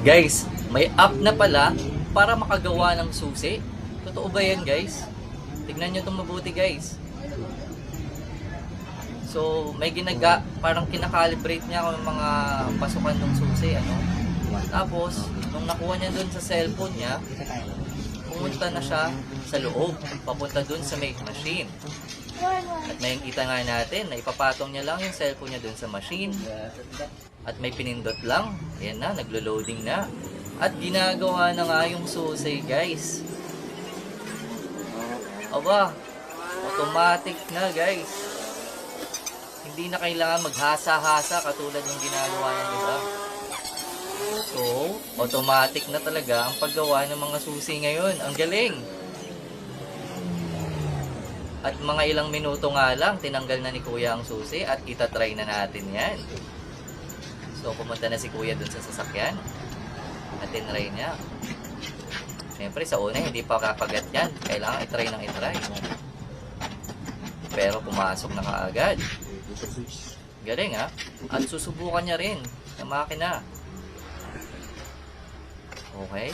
Guys, may app na pala para makagawa ng susi. Totoo ba yan, guys? Tignan nyo itong mabuti, guys. So, may parang kinakalibrate niya kung mga pasukan ng susi, ano. Tapos, nung nakuha niya dun sa cellphone niya, pumunta na siya sa loob, papunta dun sa make machine. At may kita nga natin na ipapatong niya lang yung cellphone niya dun sa machine. At may pinindot lang. Ayan na, naglo-loading na. At ginagawa na nga yung susi, guys. Aba, automatic na, guys. Hindi na kailangan maghasa-hasa katulad ng ginagawa niya, diba? So, automatic na talaga ang paggawa ng mga susi ngayon. Ang galing! At mga ilang minuto nga lang, tinanggal na ni Kuya ang susi at itatry na natin yan. So, pumunta na si Kuya dun sa sasakyan. At tinry niya. Siyempre, sa una, hindi pa kakagat yan. Kailangan itry ng itry. Pero pumasok na kaagad. Galing, ha? At susubukan niya rin ng makina. Okay?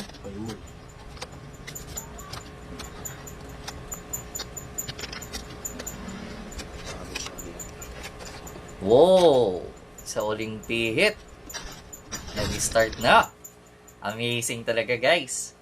Wow! Sa uling pihit, nag-start na. Amazing talaga, guys.